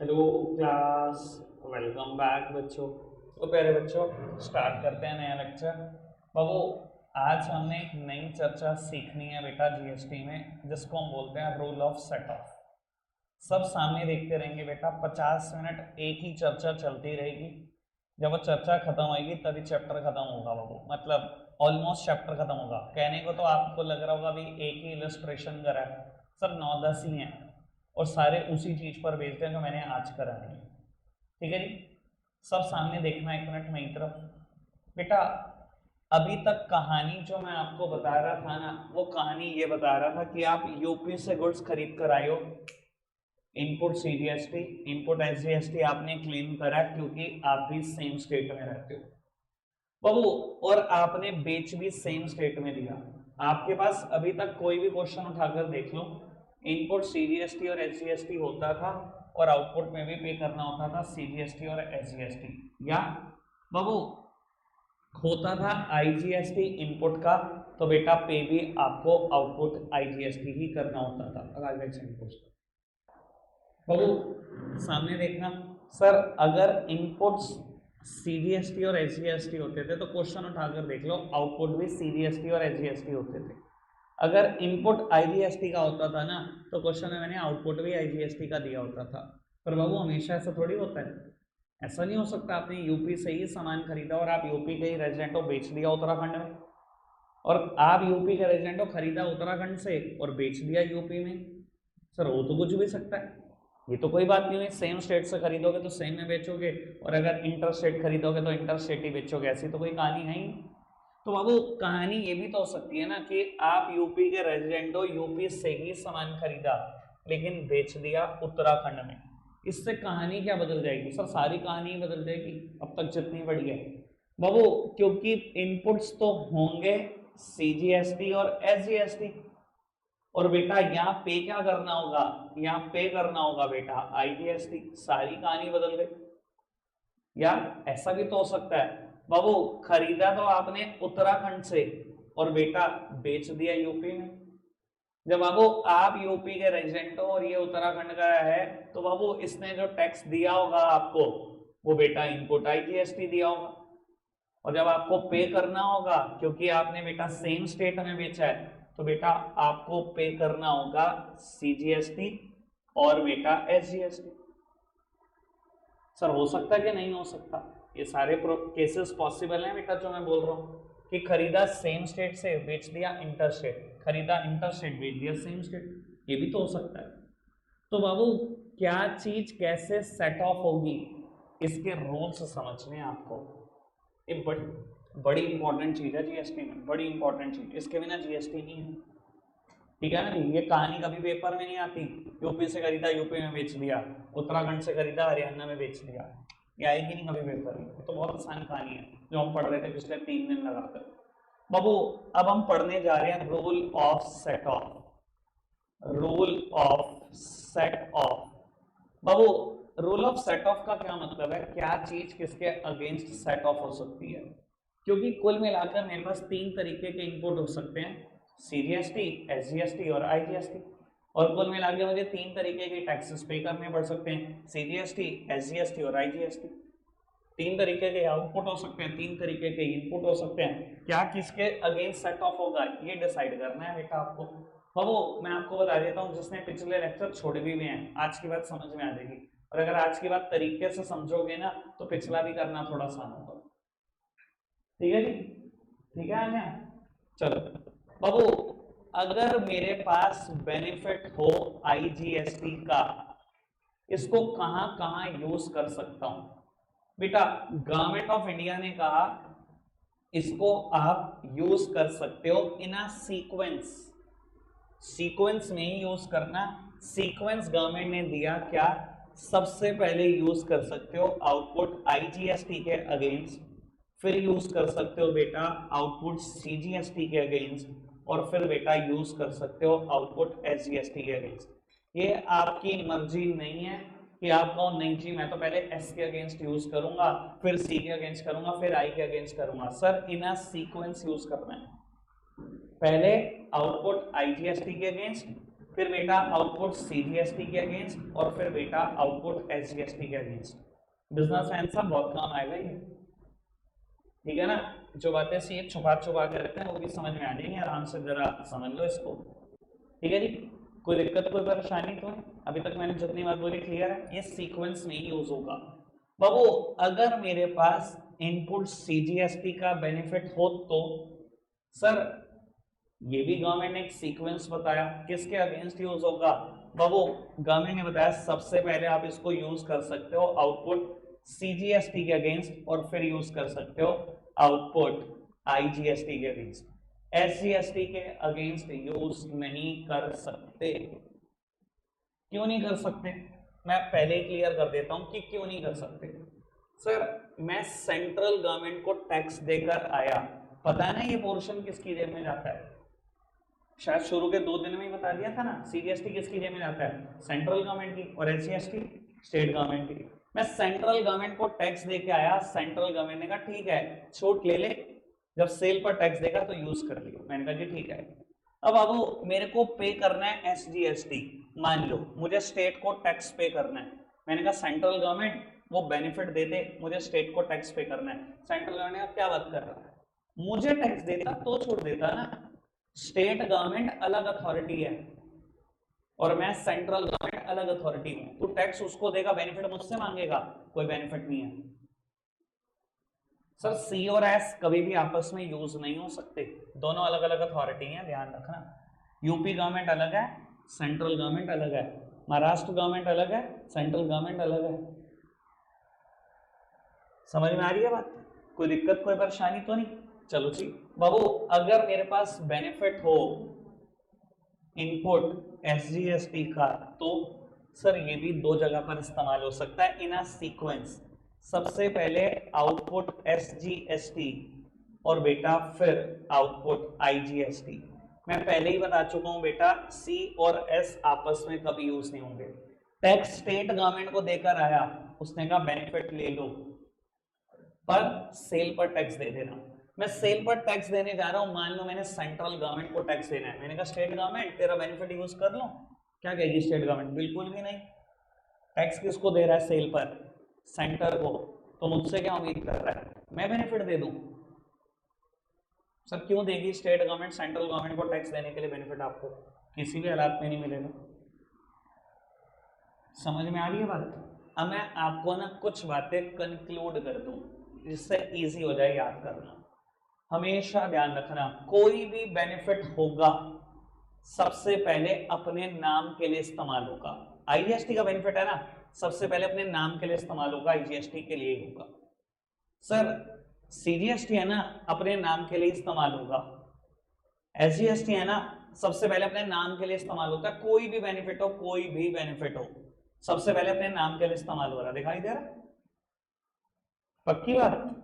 Hello class, welcome back बच्चों। तो प्यारे बच्चों, स्टार्ट करते हैं नया लेक्चर। बाबू, आज हमने एक नई चर्चा सीखनी है बेटा जीएसटी में, जिसको हम बोलते हैं रूल ऑफ सेट ऑफ। सब सामने देखते रहेंगे बेटा, 50 मिनट एक ही चर्चा चलती रहेगी। जब वो चर्चा खत्म होगी तभी चैप्टर खत्म होगा बाबू, मतलब ऑलमोस्ट चैप्टर खत्म होगा। कहने को तो आपको लग रहा होगा अभी एक ही इलस्ट्रेशन करा है, सर 9-10 ही हैं और सारे उसी चीज पर बेस्ड हैं जो मैंने आज करानी है। ठीक है जी, सब सामने देखना, 1 मिनट मेरी तरफ। बेटा, अभी तक कहानी जो मैं आपको बता रहा था ना, वो कहानी ये बता रहा था कि आप यूपी से गुड्स खरीद कर आए हो। इनपुट सीजीएसटी, इनपुट एसजीएसटी आपने क्लेम करा क्योंकि आप भी सेम स्टेट में रहते हो बाबू, और आपने बेच भी सेम स्टेट में दिया। आपके पास अभी तक कोई भी क्वेश्चन उठाकर देख लो, इनपुट सीजीएसटी और एसजीएसटी होता था और आउटपुट में भी पे करना होता था सीजीएसटी और एसजीएसटी, या बाबू होता था आईजीएसटी इनपुट का, तो बेटा पे भी आपको आउटपुट आईजीएसटी ही करना होता था। अगर बाबू सामने देखना, सर अगर इनपुट्स सीजीएसटी और एसजीएसटी होते थे तो क्वेश्चन उठाकर देख लो, आउटपुट भी सीजीएसटी और एसजीएसटी होते थे। अगर इनपुट आईजीएसटी का होता था ना, तो क्वेश्चन में मैंने आउटपुट भी आईजीएसटी का दिया होता था। पर बाबू हमेशा ऐसा थोड़ी होता है, ऐसा नहीं हो सकता आपने यूपी से ही सामान खरीदा और आप यूपी के ही रेजिडेंट हो, बेच दिया उत्तराखंड में, और आप यूपी के रेजिडेंट हो, खरीदा उत्तराखंड से और बेच दिया यूपी में। सर हो तो कुछ भी सकता है, ये तो कोई बात नहीं हुई। सेम स्टेट से खरीदोगे तो सेम में बेचोगे, और अगर इंटर स्टेट खरीदोगे तो इंटर स्टेट ही बेचोगे, ऐसी तो कोई कहानी है ही। तो बाबू कहानी ये भी तो हो सकती है ना कि आप यूपी के रेजिडेंट हो, यूपी से ही सामान खरीदा लेकिन बेच दिया उत्तराखंड में। इससे कहानी क्या बदल जाएगी? सर सारी कहानी बदल जाएगी अब तक जितनी बड़ी है बाबू, क्योंकि इनपुट्स तो होंगे सीजीएसटी और एसजीएसटी, और बेटा यहाँ पे क्या करना होगा, यहाँ पे करना होगा बेटा आईजीएसटी। सारी कहानी बदल गई। या ऐसा भी तो हो सकता है बाबू, खरीदा तो आपने उत्तराखंड से और बेटा बेच दिया यूपी में। जब बाबू आप यूपी के रेजिडेंट हो और ये उत्तराखंड का है, तो बाबू इसने जो टैक्स दिया होगा आपको, वो बेटा इनपुट आईजीएसटी दिया होगा। और जब आपको पे करना होगा, क्योंकि आपने बेटा सेम स्टेट में बेचा है, तो बेटा आपको पे करना होगा सीजीएसटी और बेटा एसजीएसटी। सर हो सकता है कि नहीं हो सकता? ये सारे केसेस पॉसिबल हैं बेटा, जो मैं बोल रहा हूँ कि खरीदा सेम स्टेट से, बेच दिया इंटर स्टेट, खरीदा इंटर स्टेट, बेच दिया सेम स्टेट, ये भी तो हो सकता है। तो बाबू क्या चीज कैसे सेट ऑफ होगी, इसके रूल्स समझने आपको। ये बड़ी इंपॉर्टेंट चीज है जीएसटी में, बड़ी इंपॉर्टेंट चीज, इसके बिना जीएसटी नहीं है। ठीक है ना, ये कहानी कभी पेपर में नहीं आती, यूपी से खरीदा यूपी में बेच दिया, उत्तराखंड से खरीदा हरियाणा में बेच दिया, ये आएगी नहीं कभी पेपर में। तो बहुत आसान कहानी है जो हम पढ़ रहे थे पिछले 3 दिन लगाकर। बाबू अब हम पढ़ने जा रहे हैं rule of set of, rule of set of. Babu rule of set of का क्या मतलब है, क्या चीज किसके अगेंस्ट सेट ऑफ हो सकती है? क्योंकि कुल मिलाकर मेरे पास 3 तरीके के इनपुट हो सकते हैं, सीजीएसटी, एसजीएसटी और आईजीएसटी। और कुल मिलाकर मुझे 3 तरीके के टैक्सेस पे करने पड़ सकते हैं, सीजीएसटी, एसजीएसटी और आईजीएसटी। 3 तरीके के आउटपुट हो सकते हैं, 3 तरीके के इनपुट हो सकते हैं। क्या किसके अगेंस्ट सेट ऑफ होगा ये डिसाइड करना है बेटा आपको। बाबू मैं आपको बता देता हूँ, जिसने पिछले लेक्चर छोड़े भी हुए हैं, आज की बात समझ में आ जाएगी, और अगर आज की बात तरीके से समझोगे ना तो पिछला भी करना थोड़ा आसान होगा। ठीक है जी, ठीक है आन्या? चलो बाबू, अगर मेरे पास बेनिफिट हो आईजीएसटी का, इसको कहां कहां यूज कर सकता हूं? बेटा गवर्नमेंट ऑफ इंडिया ने कहा इसको आप यूज कर सकते हो इन अ सीक्वेंस, सीक्वेंस में ही यूज करना। सीक्वेंस गवर्नमेंट ने दिया क्या, सबसे पहले यूज कर सकते हो आउटपुट आईजीएसटी के अगेंस्ट, फिर यूज कर सकते हो बेटा आउटपुट सीजीएसटी के अगेंस्ट, और फिर बेटा यूज कर सकते हो आउटपुट एसजीएसटी के अगेंस्ट। ये आपकी मर्जी नहीं है कि आप कहो नहीं जी मैं तो पहले एस के अगेंस्ट यूज करूंगा, फिर सी के अगेंस्ट करूंगा, फिर आई के अगेंस्ट करूंगा। सर इन सीक्वेंस यूज करना है, पहले आउटपुट आईजीएसटी के अगेंस्ट, फिर बेटा आउटपुट सीजीएसटी के अगेंस्ट, और फिर बेटा आउटपुट एसजीएसटी के अगेंस्ट। बिजनेसमैन साहब बहुत काम आएगा ये, ठीक है ना। जो बातें सीधे छुपा के रखते हैं वो भी समझ में आ जाएंगी, आराम से जरा समझ लो इसको, ठीक है जी। कोई दिक्कत कोई परेशानी तो नहीं? अभी तक मैंने जितनी बात बोली क्लियर है? ये सीक्वेंस में ही यूज होगा बाबू। अगर मेरे पास इनपुट सीजीएसटी का बेनिफिट हो तो सर ये भी गवर्नमेंट ने एक सीक्वेंस बताया, किसके अगेंस्ट यूज होगा बाबू? गवर्नमेंट ने बताया सबसे पहले आप इसको यूज कर सकते हो आउटपुट सीजीएसटी के अगेंस्ट, और फिर यूज कर सकते हो आउटपुट आईजीएसटी के अगेंस्ट। एसजीएसटी के अगेंस्ट यूज नहीं कर सकते। क्यों नहीं कर सकते? मैं पहले ही क्लियर कर देता हूं कि क्यों नहीं कर सकते। सर मैं सेंट्रल गवर्नमेंट को टैक्स देकर आया, पता है ना ये पोर्शन किसकी जेब में जाता है? शायद शुरू के 2 दिन में ही बता दिया था ना। सीजीएसटी किसकी जेब में जाता है? सेंट्रल गवर्नमेंट की, और एसजीएसटी स्टेट गवर्नमेंट की। मैं सेंट्रल गवर्नमेंट को टैक्स देके आया, सेंट्रल गवर्नमेंट ने कहा ठीक है छूट ले ले, जब सेल पर टैक्स देगा तो यूज कर लियो। मैंने कहा जी ठीक है। अब बाबू मेरे को पे करना है एसजीएसटी, मान लो मुझे स्टेट को टैक्स पे करना है। मैंने कहा सेंट्रल गवर्नमेंट वो बेनिफिट देते, मुझे स्टेट को टैक्स पे करना है। सेंट्रल गवर्नमेंट का क्या बात कर रहा है, मुझे टैक्स देता तो छूट देता ना। स्टेट गवर्नमेंट अलग अथॉरिटी है और मैं सेंट्रल गवर्नमेंट अलग अथॉरिटी हूं, तो टैक्स उसको देगा, बेनिफिट मुझसे मांगेगा, कोई बेनिफिट नहीं है। सर सी और एस कभी भी आपस में यूज नहीं हो सकते, दोनों अलग अलग अथॉरिटी हैं, ध्यान रखना। यूपी गवर्नमेंट अलग है, सेंट्रल गवर्नमेंट अलग है। महाराष्ट्र गवर्नमेंट अलग है, सेंट्रल गवर्नमेंट अलग है। समझ में आ रही है बात? कोई दिक्कत कोई परेशानी तो नहीं? चलो जी बाबू, अगर मेरे पास बेनिफिट हो इनपुट एसजीएसटी का, तो सर ये भी 2 जगह पर इस्तेमाल हो सकता है इन अ सीक्वेंस। सबसे पहले आउटपुट एसजीएसटी और बेटा फिर आउटपुट आईजीएसटी। मैं पहले ही बता चुका हूं बेटा, सी और एस आपस में कभी यूज नहीं होंगे। टैक्स स्टेट गवर्नमेंट को देकर आया, उसने कहा बेनिफिट ले लो पर सेल पर टैक्स दे देना। मैं सेल पर टैक्स देने जा रहा हूं, मान लो मैंने सेंट्रल गवर्नमेंट को टैक्स देना है। मैंने कहा स्टेट गवर्नमेंट तेरा बेनिफिट यूज कर लो, क्या कहेगी स्टेट गवर्नमेंट? बिल्कुल भी नहीं। टैक्स किसको दे रहा है? सेल पर, सेंटर को। तो मुझसे क्या उम्मीद कर रहा है, मैं बेनिफिट दे दूं? सर क्यों देगी स्टेट गवर्नमेंट सेंट्रल गवर्नमेंट को टैक्स देने के लिए बेनिफिट? आपको किसी भी हालात में नहीं मिलेगा। समझ में आ रही है बात? अब मैं आपको ना कुछ बातें कंक्लूड कर दूं जिससे इजी हो जाए याद करना। हमेशा ध्यान रखना, कोई भी बेनिफिट होगा सबसे पहले अपने नाम के लिए इस्तेमाल होगा। आईजीएसटी का बेनिफिट है ना, सबसे पहले अपने नाम के लिए इस्तेमाल होगा, आईजीएसटी के लिए होगा। सर सीजीएसटी है ना, अपने नाम के लिए इस्तेमाल होगा। एसजीएसटी है ना, सबसे पहले अपने नाम के लिए इस्तेमाल होता है। कोई भी बेनिफिट हो, कोई भी बेनिफिट हो, सबसे पहले अपने नाम के लिए इस्तेमाल हो रहा है। दिखाई दे रहा? पक्की बात?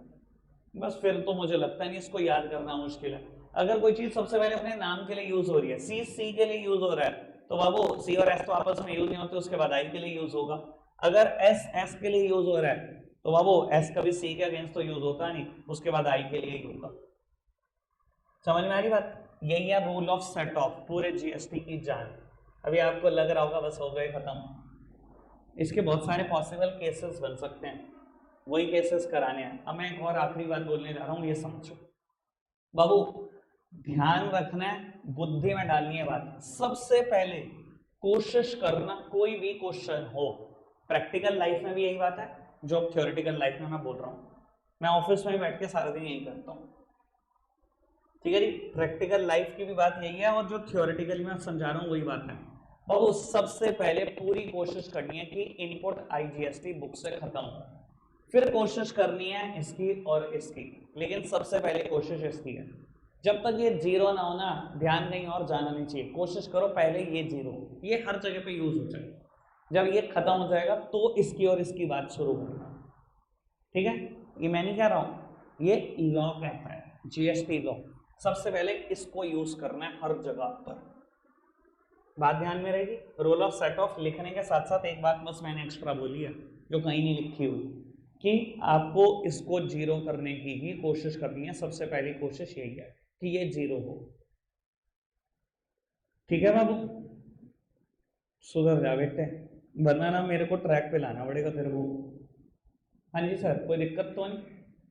बस फिर तो मुझे लगता नहीं इसको याद करना मुश्किल है। अगर कोई चीज सबसे पहले अपने नाम के लिए यूज हो रही है, सी के लिए यूज हो रहा है, तो बाबू सी और एस तो आपस में यूज नहीं होते, उसके बाद आई के लिए यूज होगा। अगर एस के लिए यूज हो रहा है तो बाबू एस कभी सी के अगेंस्ट तो यूज होता नहीं, उसके बाद आई के लिए ही होगा। समझ में आ रही बात? यही है रूल ऑफ सेट ऑफ पूरे जीएसटी की जान। अभी आपको लग रहा होगा बस हो गए खत्म। इसके बहुत सारे पॉसिबल केसेस बन सकते हैं, वही केसेस कराने हैं। अब मैं एक और आखिरी बात बोलने जा रहा हूं, ये समझो बाबू, ध्यान रखना है, बुद्धि में डालनी है बात। सबसे पहले कोशिश करना, कोई भी क्वेश्चन हो, प्रैक्टिकल लाइफ में भी यही बात है जो थ्योरेटिकल लाइफ में मैं बोल रहा हूं। मैं ऑफिस में बैठ के सारा दिन यही करता हूं, ठीक है जी। प्रैक्टिकल लाइफ की भी बात यही है और जो थ्योरेटिकली मैं समझा रहा हूं वही बात है। बाबू सबसे पहले पूरी कोशिश करनी है कि इनपुट आईजीएसटी बुक से खत्म हो, फिर कोशिश करनी है इसकी और इसकी, लेकिन सबसे पहले कोशिश इसकी है। जब तक ये जीरो ना हो ना, ध्यान कहीं और जाना नहीं चाहिए। कोशिश करो पहले ये जीरो, ये हर जगह पे यूज हो जाए। जब ये खत्म हो जाएगा तो इसकी और इसकी बात शुरू होगी, ठीक है। ये मैं नहीं कह रहा हूं, ये लॉ कहता है, जीएसटी लॉ। सबसे पहले इसको यूज करना है हर जगह पर। बात ध्यान में रहेगी। रोल ऑफ सेट ऑफ लिखने के साथ साथ एक बात बस मैंने एक्स्ट्रा बोली है जो कहीं नहीं लिखी हुई, कि आपको इसको जीरो करने की ही कोशिश करनी है। सबसे पहली कोशिश यही है कि ये जीरो हो, ठीक है बाबू। सुधर जा बेटे, वरना ना मेरे को ट्रैक पे लाना पड़ेगा तेरे को। हाँ जी सर, कोई दिक्कत तो नहीं,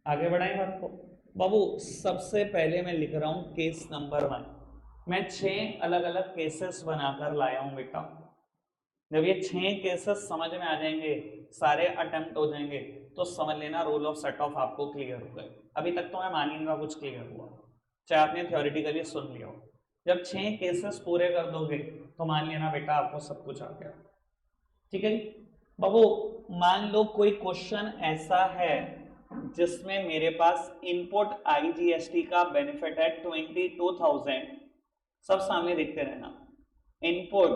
आगे बढ़ाएं बात को। बाबू सबसे पहले मैं लिख रहा हूँ केस नंबर 1। मैं 6 अलग अलग केसेस बनाकर लाया हूँ बेटा। जब ये 6 केसेस समझ में आ जाएंगे, सारे अटेम्प्ट हो जाएंगे, तो समझ लेना रोल ऑफ सेट ऑफ आपको क्लियर हो गए। अभी तक तो मैं मान ही नहीं रहा कुछ क्लियर हुआ, चाहे आपने थ्योरेटिकली सुन लिया हो। जब 6 केसेस पूरे कर दोगे तो मान लेना बेटा आपको सब कुछ आ गया। ठीक है जी बाबू, मान लो कोई क्वेश्चन ऐसा है जिसमें मेरे पास इनपुट आईजीएसटी का बेनिफिट है 22,000। सब सामने देखते रहना। इनपुट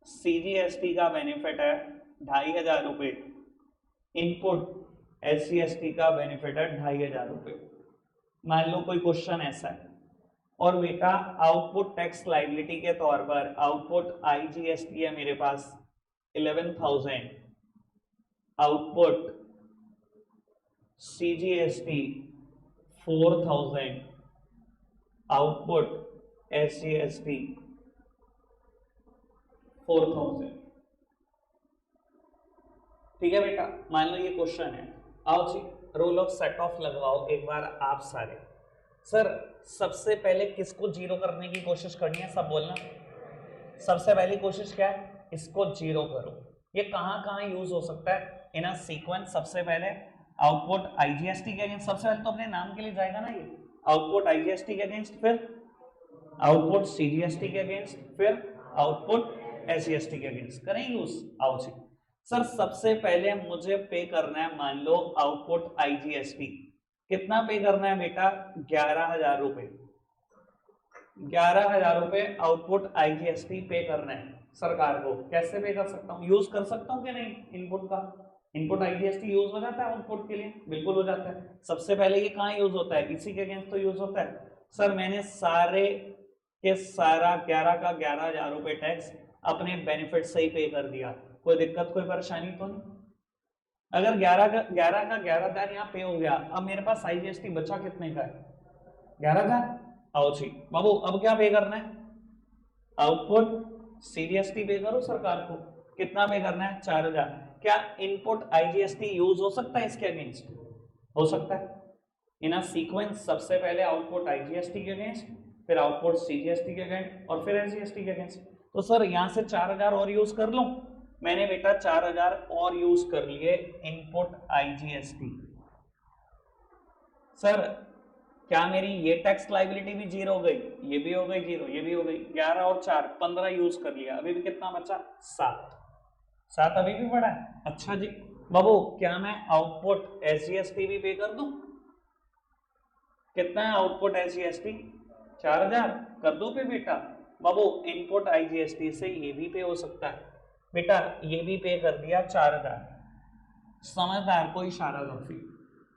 सीजीएसटी का बेनिफिट है 2,500 रुपये, इनपुट एससीएसटी का बेनिफिट है 2,500 रुपये। मान लो कोई क्वेश्चन ऐसा है, और बेटा आउटपुट टैक्स लाइबिलिटी के तौर पर आउटपुट आईजीएसटी है मेरे पास 11,000, आउटपुट सीजीएसटी 4,000, आउटपुट एससीएसटी 4,000। ठीक है बेटा, मान लो ये क्वेश्चन है। आओ जी रोल ऑफ सेट ऑफ लगवाओ एक बार आप सारे। सर सबसे पहले किसको जीरो करने की कोशिश करनी है, सब बोलना। सबसे पहली कोशिश क्या है, इसको जीरो करो। ये कहाँ कहाँ यूज हो सकता है इन अ सीक्वेंस। सबसे पहले आउटपुट आईजीएसटी के अगेंस्ट, सबसे पहले तो अपने नाम के लिए जाएगा ना ये, आउटपुट आईजीएसटी के अगेंस्ट, फिर आउटपुट सीजीएसटी के अगेंस्ट, फिर आउटपुट एससीएसटी के अगेंस्ट करें यूज। आओ जी सर सबसे पहले मुझे पे करना है, मान लो आउटपुट आईजीएसटी। कितना पे करना है बेटा, 11,000 रुपए। 11,000 रुपए आउटपुट आईजीएसटी पे करना है सरकार को। कैसे पे कर सकता हूँ, यूज कर सकता हूँ कि नहीं इनपुट का। इनपुट आईजीएसटी यूज हो जाता है आउटपुट के लिए, बिल्कुल हो जाता है। सबसे पहले ये कहाँ यूज होता है, इसी के अगेंस्ट तो यूज होता है। सर मैंने सारे के सारा 11 का 11,000 रुपए टैक्स अपने बेनिफिट से ही पे कर दिया। कोई दिक्कत कोई परेशानी तो नहीं। अगर 11 का 11,000 यहाँ पे हो गया, अब मेरे पास आईजीएसटी बचा कितने का है, 11,000। आओ जी बाबू अब क्या पे करना है, आउटपुट सीजीएसटी पे करो सरकार को। कितना पे करना है, 4,000। क्या इनपुट आईजीएसटी यूज हो सकता है इसके अगेंस्ट, हो सकता है इन अ सीक्वेंस। सबसे पहले आउटपुट आईजीएसटी के अगेंस्ट, फिर आउटपुट सीजीएसटी के अगेंस्ट, और फिर एसजीएसटी के अगेंस्ट। तो सर यहां से 4,000 और यूज कर लो। मैंने बेटा 4,000 और यूज कर लिए इनपुट आईजीएसटी। सर क्या मेरी ये टैक्स लाइबिलिटी भी जीरो हो गई, ये भी हो गई जीरो, ये भी हो गई। 11 और 4 15 यूज कर लिया, अभी भी कितना बचा, 7। 7 अभी भी पड़ा है। अच्छा जी बाबू क्या मैं आउटपुट एसजीएसटी भी पे कर दूं, कितना है आउटपुट एसजीएसटी, 4,000 कर दो पे बेटा। बाबू इनपुट आईजीएसटी से ये भी पे हो सकता है बेटा, ये भी पे कर दिया 4,000। समझदार को इशारा काफी।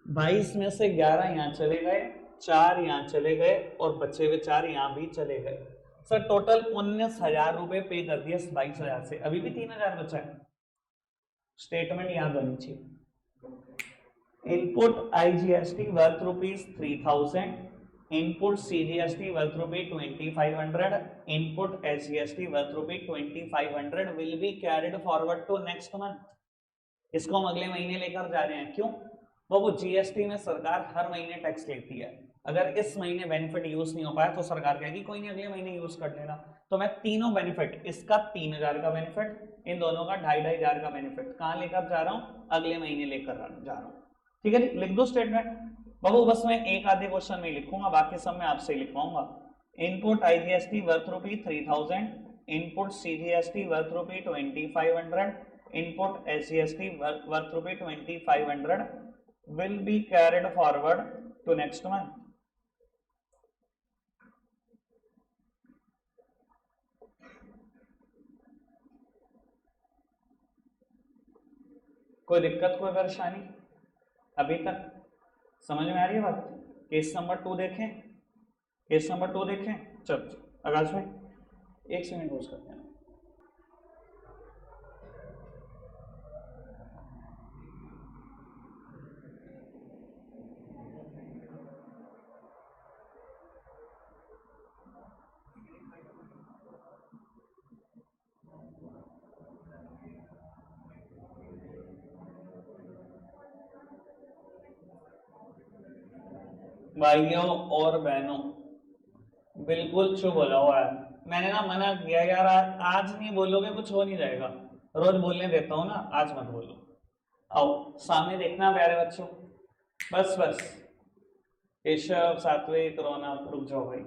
22 में से 11 यहाँ चले गए, 4 यहाँ चले गए, और बचे हुए 4 यहाँ भी चले गए। सर टोटल 19,000 रुपए पे कर दिया 22,000 से, अभी भी 3,000 बचा है। स्टेटमेंट याद होनी चाहिए। Input IGST worth ₹3,000, input CGST worth ₹2,500, input SGST worth ₹2,500 will be carried forward to next month. इसको हम अगले महीने लेकर जा रहे हैं। क्यों बाबू, जीएसटी में सरकार हर महीने टैक्स लेती है। अगर इस महीने बेनिफिट यूज नहीं हो पाया तो सरकार कहेगी कोई नहीं अगले महीने यूज कर लेना। तो मैं तीनों बेनिफिट, इसका 3,000 का बेनिफिट, इन दोनों का 2,500 का बेनिफिट कहाँ लेकर जा रहा हूँ, अगले महीने लेकर जा रहा हूँ। ठीक है जी, लिख दो स्टेटमेंट। बाबू बस मैं एक आधे क्वेश्चन में लिखूंगा, बाकी सब मैं आपसे ही लिखवाऊंगा। Input IGST worth ₹3,000, input CGST worth ₹2,500, input SGST worth ₹2,500 will be carried forward to next month. कोई दिक्कत कोई परेशानी अभी तक समझ में आ रही है बात। केस नंबर 2 देखें, केस नंबर 2 देखें। चलो आकाश भाई 1 सेकंड पोज करते हैं। भाइयों और बहनों, बिल्कुल चुप हो जाओ यार। मैंने ना मना किया यार, आज नहीं बोलोगे कुछ हो नहीं जाएगा। रोज बोलने देता हूँ ना, आज मत बोलो। आओ सामने देखना प्यारे बच्चों। बस बस, केशव सात्विक रौनक, रुक जाओ भाई।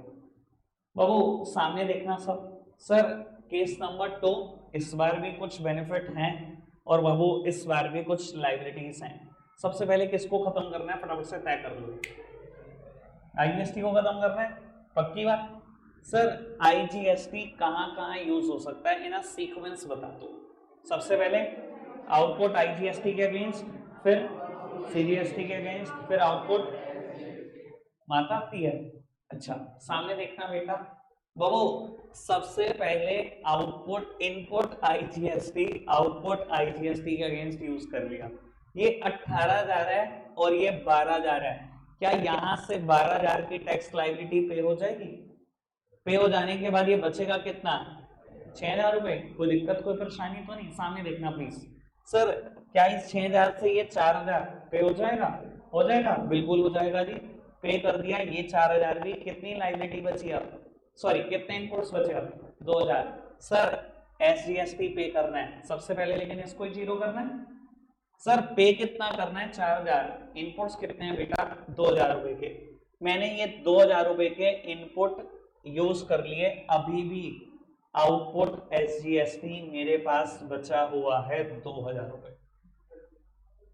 बाबू सामने देखना सब। सर केस नंबर 2, इस बार भी कुछ बेनिफिट हैं और बाबू इस बार भी कुछ लाइबिलिटीज हैं। सबसे पहले किसको खत्म करना है फटाफट से तय कर लो। आईजीएसटी को खत्म करना है, पक्की बात। सर आईजीएसटी कहाँ कहाँ यूज हो सकता है, इन सीक्वेंस बता दो। सबसे पहले आउटपुट आईजीएसटी के अगेंस्ट, फिर सीजीएसटी के अगेंस्ट, फिर आउटपुट माता आती है। अच्छा सामने देखना बेटा। बाबू सबसे पहले output input IGST, output IGST के अगेंस्ट यूज कर लिया। ये 18 जा रहा है और ये 12 जा रहा है। क्या यहां से 12,000 की टैक्स लायबिलिटी पे हो जाएगी? पे हो जाने के बाद ये बचेगा कितना? 6,000 रुपए। कोई दिक्कत कोई परेशानी तो नहीं? सामने देखना प्लीज। सर क्या इस 6,000 से ये 4,000 पे हो जाएगा? हो जाएगा, बिल्कुल हो जाएगा जी। पे कर दिया, ये 4,000 भी। कितनी लायबिलिटी बची अब? सॉरी कितने इनपुट्स बचे अब? 2,000। सर एसजीएसटी पे करना है सबसे पहले, लेकिन इसको जीरो करना है। सर पे कितना करना है? 4,000। इनपुट्स कितने हैं बेटा? 2,000 रुपए के। मैंने ये 2,000 रुपए के इनपुट यूज कर लिए, अभी भी आउटपुट एसजीएसटी मेरे पास बचा हुआ है 2,000 रुपए।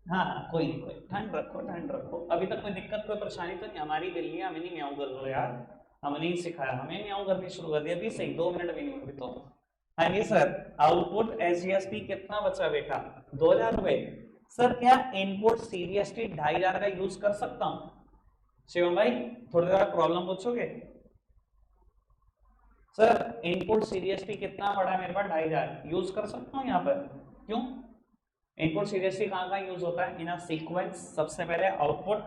हाँ कोई नहीं, कोई ठंड रखो ठंड रखो, अभी तक कोई दिक्कत कोई परेशानी तो नहीं। हमारी बिल्ली हमें नहीं म्याऊं कर दो यार, हमने नहीं सिखाया, हमें म्याऊं करनी शुरू कर दी अभी सही 2 मिनट भी नहीं हुए तो। हाँ जी सर, आउटपुट एसजीएसटी कितना बचा बेटा? 2,000 रुपए। सर क्या इनपुट सीजीएसटी 2,500 का यूज कर सकता हूँ? शिवम भाई थोड़ी देर प्रॉब्लम पूछोगे? सर इनपुट सीजीएसटी कितना पड़ा है मेरे पास? 2,500 यूज कर सकता हूँ यहाँ पर? क्यों? इनपुट सीजीएसटी कहाँ कहाँ यूज होता है? इन अ सीक्वेंस। सबसे पहले आउटपुट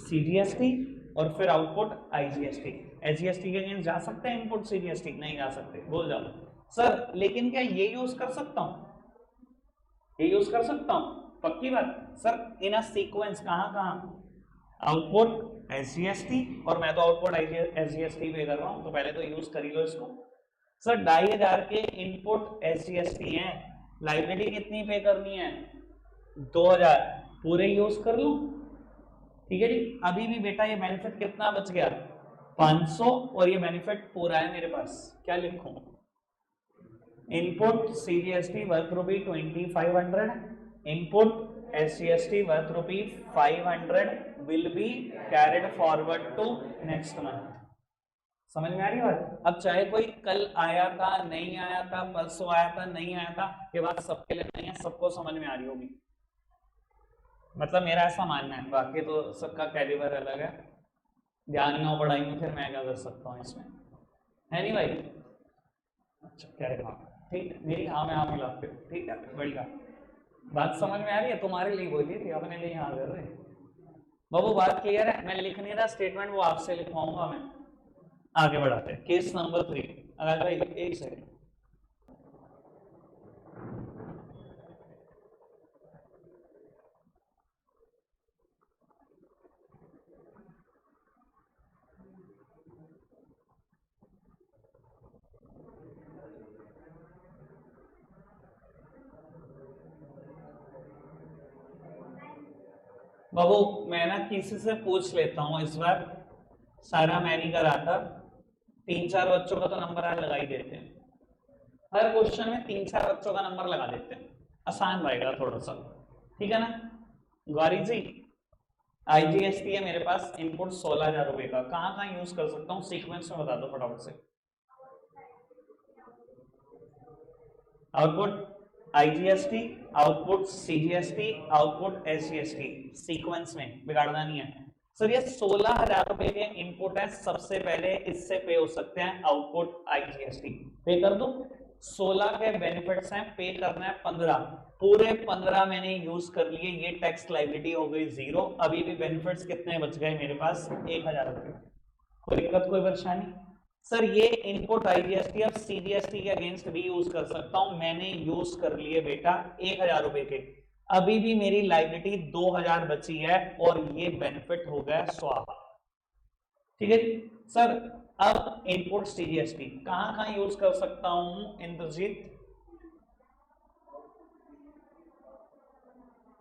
सीजीएसटी और फिर आउटपुट आईजीएसटी। एसजीएसटी के अगेंस्ट जा सकते हैं इनपुट सीजीएसटी? नहीं जा सकते, बोल जाओ। सर लेकिन क्या ये यूज कर सकता हूँ? ये यूज कर सकता हूँ, पक्की बात। सर इन अ सीक्वेंस कहाँ कहाँ? आउटपुट एसजीएसटी, और मैं तो आउटपुट एसजीएसटी पे कर रहा हूँ, तो पहले तो यूज कर ही लो इसको। सर 2,500 के इनपुट एसजीएसटी हैं, लाइब्रेरी कितनी पे करनी है? 2,000। पूरे यूज कर लो, ठीक है जी। अभी भी बेटा ये बेनिफिट कितना बच गया? 500, और ये बेनिफिट पूरा है मेरे पास। क्या लिखूं? Input CGST worth rupee 2,500, input SCST worth rupee 500 will be carried forward to next month। समझ में आ रही बात? अब चाहे कोई कल आया था, नहीं आया था, परसों आया था, नहीं आया था, ये बात सबके लिए नहीं है, सबको समझ में आ रही होगी। मतलब मेरा ऐसा मानना है, बाकी तो सबका कैलिबर अलग है। ध्यान ना हो पढ़ाई में, फिर मैं क्या कर सकता हूँ इसमें, है नहीं भाई? अच्छा कह रहे हाँ ठीक है, मेरी हाँ में हाँ मिलाते, ठीक है बढ़िया। बात समझ में आ रही है? तुम्हारे लिए बोली थी, अपने लिए यहाँ कर रहे। बाबू बात क्लियर है? मैं लिख नहीं रहा स्टेटमेंट, वो आपसे लिखवाऊंगा मैं। आगे बढ़ाते हैं, केस नंबर 3। अगर भाई एक सेकंड, बाबू मैं ना किसी से पूछ लेता हूँ इस बार, सारा मैं नहीं कराता। 3-4 बच्चों का तो नंबर आज लगा ही देते हैं, हर क्वेश्चन में 3-4 बच्चों का नंबर लगा देते हैं, आसान रहेगा थोड़ा सा, ठीक है ना? गौरी जी आईजीएसटी है मेरे पास, इनपुट 16,000 रुपए का, कहाँ कहाँ यूज कर सकता हूँ सीक्वेंस में बता दो फटाफट से। Output IGST, output CGST, output SGST, sequence में, बिगाड़ना नहीं है। सर ये 16,000 रुपए के इनपुट है, सबसे पहले इससे पे हो सकते हैं आउटपुट आईजीएसटी। पे कर दो। 16 के बेनिफिट्स हैं, पे करना है 15, पूरे 15 मैंने यूज कर लिए, ये टैक्स लायबिलिटी हो गई 0। अभी भी बेनिफिट्स कितने बच गए मेरे पास? 1,000 रुपए। कोई दिक्कत कोई परेशानी? सर ये इनपुट आईजीएसटी अब सीजीएसटी के अगेंस्ट भी यूज कर सकता हूं, मैंने यूज कर लिए बेटा 1,000 रुपए के। अभी भी मेरी लायबिलिटी 2,000 बची है और ये बेनिफिट हो गया स्वाहा। ठीक है जी सर। अब इनपुट सीजीएसटी कहां कहां यूज कर सकता हूं Indrajit?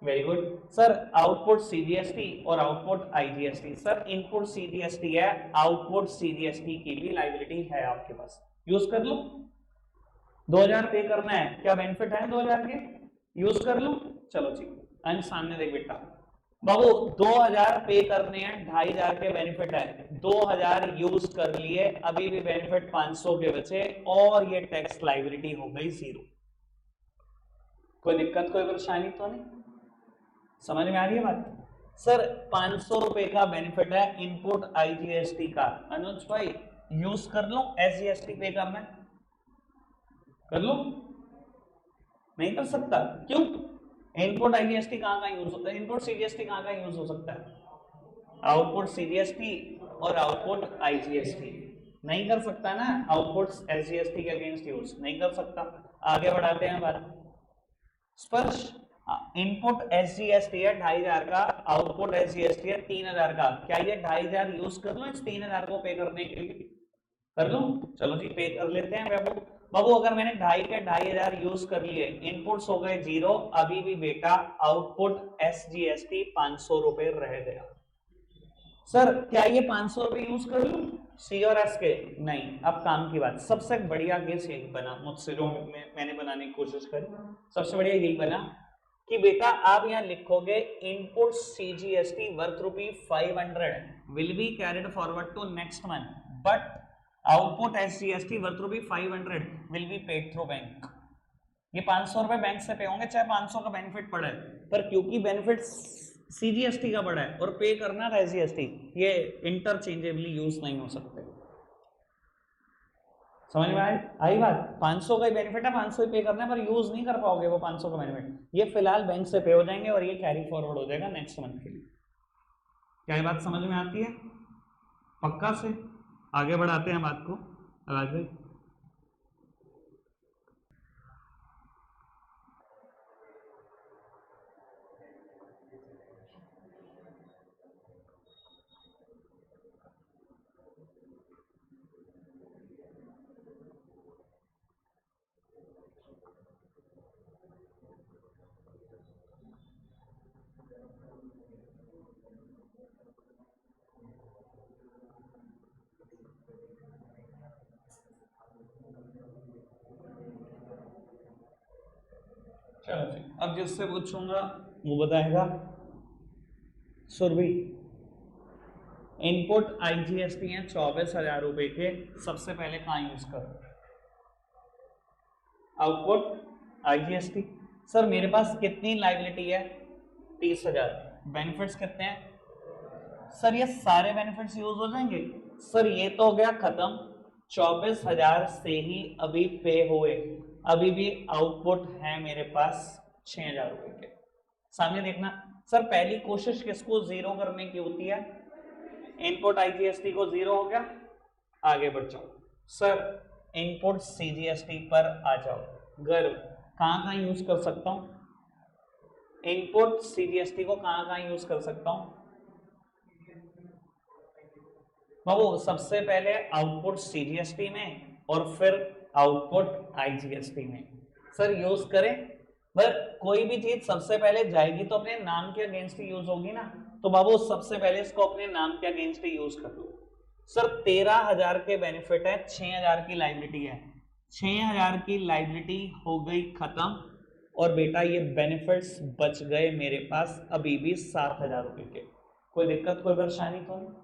Very good sir. Output CGST और output IGST. Sir input CGST है, आउटपुट सीजीएसटी की भी लायबिलिटी है आपके पास, यूज कर लो। 2000 पे करना है, क्या बेनिफिट है 2000 के, यूज कर लो। चलो जी अंश सामने देख बेटा, बाबू 2000 पे करने हैं, 2500 के बेनिफिट है, 2000 यूज कर लिए, अभी भी बेनिफिट 500 के बचे और ये टैक्स लायबिलिटी हो गई 0। कोई दिक्कत कोई परेशानी तो नहीं, समझ में आ रही है बात? सर 500 रुपए का बेनिफिट है इनपुट आईजीएसटी का, अनुज भाई यूज कर लो। एसजीएसटी पे करना है कर लो, नहीं कर सकता क्यों? इनपुट आईजीएसटी कहां कहां यूज होता है, इनपुट सीजीएसटी कहां कहां यूज हो सकता है? आउटपुट सीजीएसटी और आउटपुट आईजीएसटी नहीं कर सकता ना, आउटपुट एसजीएसटी के अगेंस्ट यूज नहीं कर सकता। आगे बढ़ाते हैं बात। स्पर्श इनपुट एसजीएसटी है 2500 का, आउटपुट एसजीएसटी है 3000 का, क्या ये 2500 यूज कर लो इस 3000 को पे करने के लिए? कर लो। चलो जी पे कर लेते हैं बाबू। बाबू अगर मैंने 2.5 के 2500 यूज कर लिए, इनपुट्स हो गए 0, अभी भी बेटा आउटपुट एसजीएसटी 500 रुपए रह गया। सर क्या ये 500 रुपए यूज कर लूं सी और एस के? नहीं। अब काम की बात, सबसे बढ़िया केस यही बना मुझसे जो मैंने बनाने की कोशिश करी, सबसे बढ़िया यही बना कि बेटा आप यहां लिखोगे input CGST worth ₹500 will be carried forward to next month, but output SGST worth ₹500 will be paid through bank. ये 500 रुपए बैंक से पे होंगे चाहे 500 का बेनिफिट पड़े, पर क्योंकि बेनिफिट सीजीएसटी का बड़ा है और पे करना था एसजीएसटी, ये इंटरचेंजेबली यूज नहीं हो सकते। समझ में आई बात? 500 का ही बेनिफिट है, 500 ही पे करना है, पर यूज नहीं कर पाओगे वो 500 का बेनिफिट, ये फिलहाल बैंक से पे हो जाएंगे और ये कैरी फॉरवर्ड हो जाएगा नेक्स्ट मंथ के लिए। क्या ये बात समझ में आती है? पक्का से आगे बढ़ाते हैं बात को राज भाई। चलो जी अब जिससे पूछूंगा वो बताएगा। सुरभि इनपुट आईजीएसटी है 24,000 रुपए के, सबसे पहले कहाँ यूज करो? Output IGST. सर मेरे पास कितनी लायबिलिटी है? 30,000। बेनिफिट्स कितने हैं? सर ये सारे बेनिफिट्स यूज हो जाएंगे? सर ये तो हो गया खत्म, 24,000 से ही अभी पे हुए, अभी भी आउटपुट है मेरे पास 6,000 रुपए के। सामने देखना सर, पहली कोशिश किसको जीरो करने की होती है? इनपुट आईजीएसटी को जीरो हो गया, आगे बढ़ जाओ। सर इनपुट सीजीएसटी पर आ जाओ, गर्व कहां कहां यूज कर सकता हूं? इनपुट सीजीएसटी को कहां कहां यूज कर सकता हूं बाबू? सबसे पहले आउटपुट सीजीएसटी में और फिर आउटपुट आईजीएसटी में। सर यूज करें, पर कोई भी चीज सबसे पहले जाएगी तो अपने नाम के अगेंस्ट ही यूज होगी ना, तो बाबू सबसे पहले इसको अपने नाम के अगेंस्ट ही यूज कर लो। सर 13,000 के बेनिफिट है, 6,000 की लायबिलिटी है, 6,000 की लायबिलिटी हो गई खत्म और बेटा ये बेनिफिट्स बच गए मेरे पास अभी भी 7,000 रुपए के। कोई दिक्कत कोई परेशानी तो नहीं?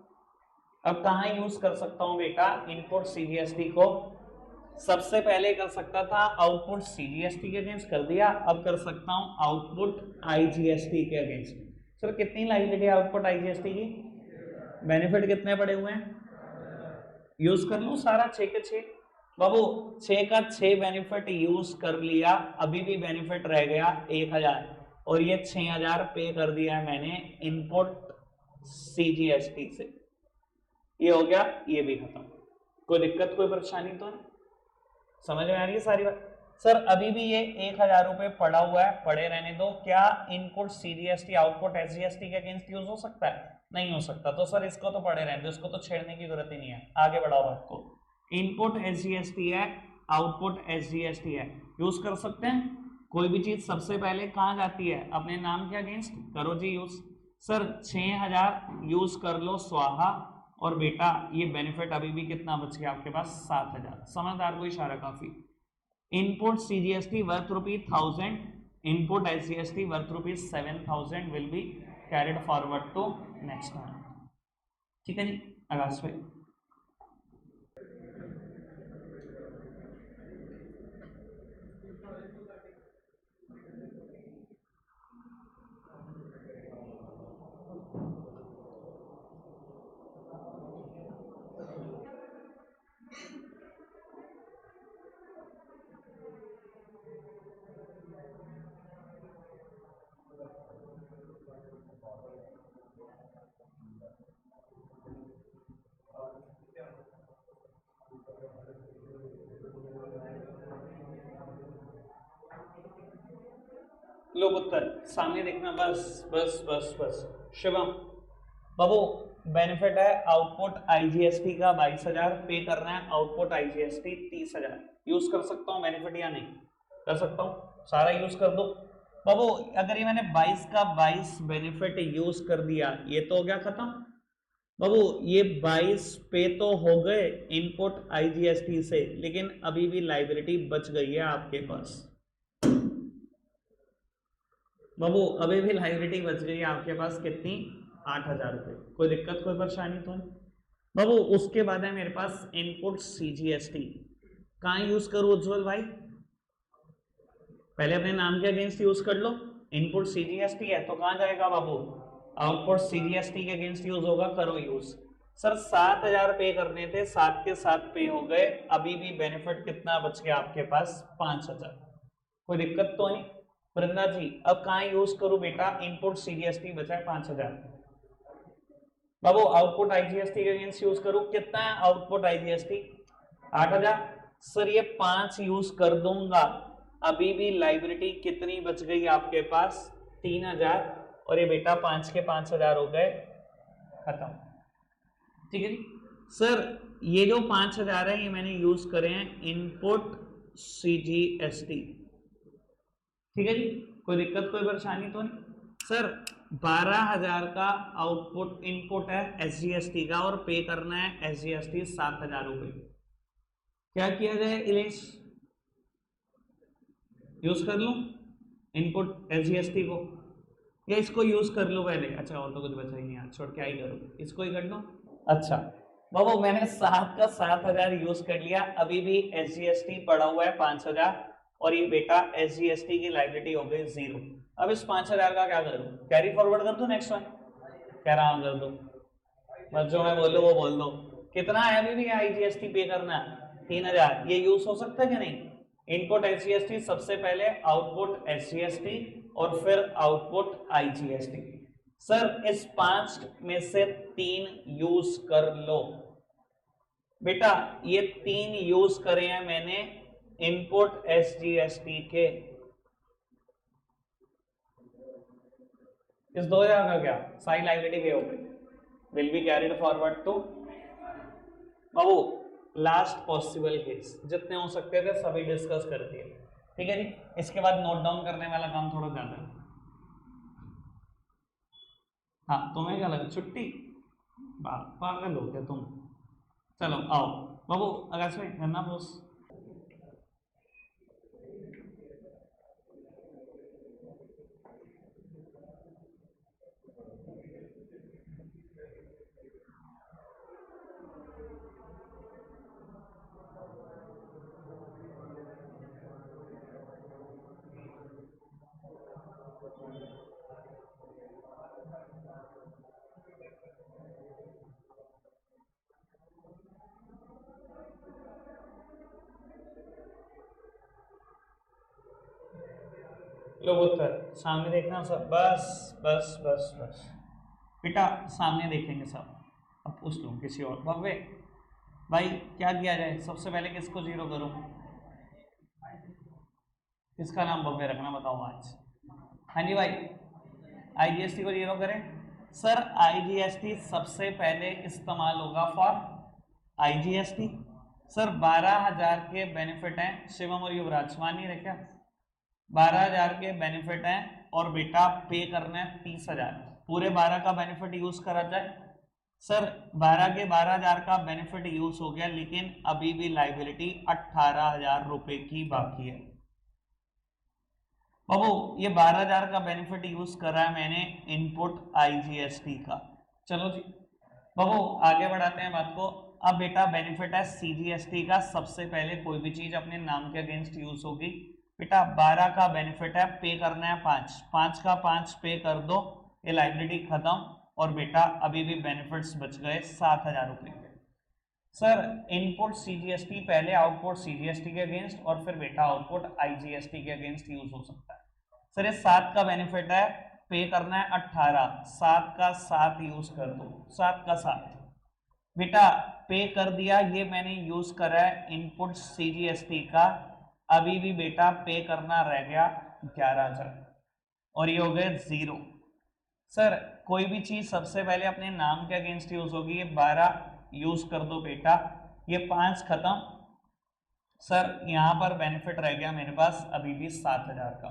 अब कहाँ यूज कर सकता हूँ बेटा इनपुट सीजीएसटी को? सबसे पहले कर सकता था आउटपुट सीजीएसटी के अगेंस्ट, कर दिया, अब कर सकता हूँ आउटपुट आईजीएसटी के अगेंस्ट। सर कितनी लायबिलिटी है आउटपुट आईजीएसटी की? बेनिफिट कितने पड़े हुए हैं? यूज कर लूं सारा 6 के 6? बाबू 6 का 6 बेनिफिट यूज कर लिया, अभी भी बेनिफिट रह गया 1,000 और ये 6,000 पे कर दिया है मैंने इनपुट सीजीएसटी से, ये हो गया, ये भी खत्म। कोई दिक्कत कोई परेशानी तो नहीं? समझ में आ रही है सारी बात? सर अभी भी ये 1,000 रुपए पड़ा हुआ है, पड़े रहने दो। क्या इनपुट सीजीएसटी आउटपुट एसजीएसटी के अगेंस्ट यूज हो सकता है? नहीं हो सकता। तो सर इसको तो पड़े रहने दो, इसको तो छेड़ने की जरूरत ही नहीं है। आगे बढ़ाओ बात को। इनपुट एसजीएसटी है, आउटपुट एसजीएसटी है, यूज कर सकते हैं। कोई भी चीज सबसे पहले कहाँ जाती है? अपने नाम के अगेंस्ट करो जी यूज। सर 6,000 यूज कर लो स्वाहा, और बेटा ये बेनिफिट अभी भी कितना बच गया आपके पास? 7,000। समझदार को इशारा काफी। Input CGST worth ₹1,000, input SGST worth ₹7,000 will be carried forward to next month. ठीक है जी आकाश भाई। लो पुत्र सामने देखना, बस बस बस बस। शिवम बाबू बेनिफिट है आउटपुट आईजीएसटी का 22,000, पे करना है आउटपुट आईजीएसटी 30,000। यूज कर सकता हूँ बेनिफिट या नहीं? कर सकता हूँ, सारा यूज कर दो बाबू। अगर ये मैंने 22 का 22 बेनिफिट यूज कर दिया, ये तो हो गया खत्म बाबू। ये 22 पे तो हो गए इनपुट आईजीएसटी से, लेकिन अभी भी लाइबिलिटी बच गई है आपके पास बाबू। अभी भी लाइबिलिटी बच गई है आपके पास, कितनी? 8,000 रुपये। कोई दिक्कत कोई परेशानी तो नहीं बाबू। उसके बाद है मेरे पास इनपुट सीजीएसटी। कहाँ यूज करूँ उज्जवल भाई? पहले अपने नाम के अगेंस्ट यूज कर लो। इनपुट सीजीएसटी है तो कहाँ जाएगा बाबू? आउटपुट सीजीएसटी के अगेंस्ट यूज होगा, करो यूज। सर 7,000 पे करने थे, 7 के 7 पे हो गए। अभी भी बेनिफिट कितना बच गया आपके पास? 5,000। कोई दिक्कत तो नहीं वृंदा जी? अब कहाँ यूज करूं बेटा? इनपुट सीजीएसटी बचा है 5,000 बाबू। आउटपुट आईजीएसटी के अगेंस्ट यूज करूं, कितना है आउटपुट आईजीएसटी? 8,000। सर ये 5 यूज कर दूंगा, अभी भी लाइबिलिटी कितनी बच गई आपके पास? 3,000। और ये बेटा 5 के 5,000 हो गए, खत्म। ठीक है जी। सर ये जो 5,000 है ये मैंने यूज करे हैं इनपुट सीजीएसटी। ठीक है जी, कोई दिक्कत कोई परेशानी तो नहीं? सर 12,000 का आउटपुट इनपुट है एसजीएसटी का, और पे करना है एसजीएसटी 7,000 रुपये। क्या किया जाए इलेश? यूज कर लूं इनपुट एसजीएसटी को, या इसको यूज कर लूं पहले? अच्छा और तो कुछ बचा ही नहीं यार, छोड़ के आई करो, इसको ही कर लो। अच्छा बाबू मैंने 7 का 7,000 यूज कर लिया, अभी भी एसजीएसटी पड़ा हुआ है 5,000, और ये बेटा एसजीएसटी की लाइबिलिटी हो गई 0। अब इस 5,000 का क्या करूं? कैरी फॉरवर्ड कर दूं नेक्स्ट वन? कह रहा हूं कर दो, बस जो मैं बोलूं वो बोल दो। कितना है अभी भी आईजीएसटी पे करना? 3,000। ये यूज हो सकता है कि नहीं? इनपुट एसजीएसटी सबसे पहले, आउटपुट एसजीएसटी, और फिर आउटपुट आईजीएसटी। सर इस 5 में से 3 यूज कर लो बेटा। ये 3 यूज करे हैं मैंने इनपुट एसजीएसटी के। इस 2,000 का क्या? सारी लाइबिलिटी पे हो गई, will be carried forward to बाबू लास्ट पॉसिबल केस। जितने हो सकते थे सभी डिस्कस कर दिए। ठीक है जी। इसके बाद नोट डाउन करने वाला काम थोड़ा ज्यादा है। हाँ तुम्हें क्या लगा छुट्टी? पागल हो गया तुम। चलो आओ बाबू, आकाश भाई करना बोस। लो उत्तर सामने देखना सब, बस बस बस बस बेटा सामने देखेंगे सब। अब पूछ लूँ किसी और। भव्य भाई क्या किया जाए? सबसे पहले किसको 0 करूँ? इसका नाम बॉम्बे रखना, बताओ आज। हाँ जी भाई, आईजीएसटी को 0 करें। सर आईजीएसटी सबसे पहले इस्तेमाल होगा फॉर आईजीएसटी। सर 12,000 के बेनिफिट हैं, शिवम और युवराज मान नहीं रहे क्या? 12,000 के बेनिफिट हैं और बेटा पे करना है 30,000। पूरे 12 का बेनिफिट यूज करा जाए। सर 12 के 12,000 का बेनिफिट यूज हो गया, लेकिन अभी भी लाइबिलिटी 18,000 रुपए की बाकी है। बाबू ये 12,000 का बेनिफिट यूज करा है मैंने इनपुट आईजीएसटी का। चलो जी बाबू आगे बढ़ाते हैं बात को। अब बेटा बेनिफिट है सीजीएसटी का, सबसे पहले कोई भी चीज अपने नाम के अगेंस्ट यूज होगी। बेटा 12 का बेनिफिट है, पे करना है 5, 5 का 5 पे कर दो, ये लाइबिलिटी खत्म। और बेटा अभी भी बेनिफिट्स बच गए 7,000 रुपए के। सर इनपुट सीजीएसटी पहले आउटपुट सीजीएसटी के अगेंस्ट और फिर बेटा आउटपुट आईजीएसटी के अगेंस्ट यूज हो सकता है। सर ये 7 का बेनिफिट है, पे करना है 18, 7 का 7 यूज कर दो, 7 का 7 बेटा पे कर दिया, ये मैंने यूज करा है इनपुट सीजीएसटी का। अभी भी बेटा पे करना रह गया 11,000 और ये हो गए 0। सर कोई भी चीज सबसे पहले अपने नाम के अगेंस्ट यूज होगी, ये 12 यूज कर दो बेटा, ये 5 खत्म। सर यहां पर बेनिफिट रह गया मेरे पास अभी भी 7,000 का।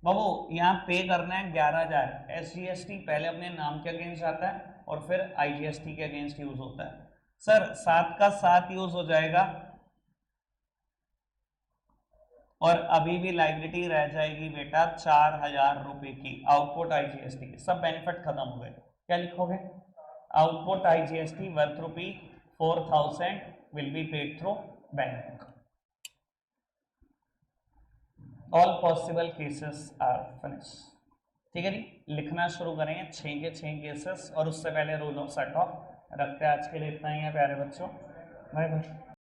बाबू यहाँ पे करना है 11,000। एसजीएसटी पहले अपने नाम के अगेंस्ट जाता है और फिर आईजीएसटी के अगेंस्ट यूज होता है। सर 7 का 7 यूज हो जाएगा और अभी भी लाइबिलिटी रह जाएगी बेटा 4,000 रुपए की आउटपुट आईजीएसटी की। सब बेनिफिट खत्म हो गए। क्या लिखोगे? Output IGST worth rupee 4,000 will be paid through bank. All possible cases are finish. ठीक है जी, लिखना शुरू करेंगे 6 के 6 केसेस और उससे पहले रूल ऑफ सेट ऑफ रखते हैं। आज के लिए इतना ही है प्यारे बच्चों, बाय बाय।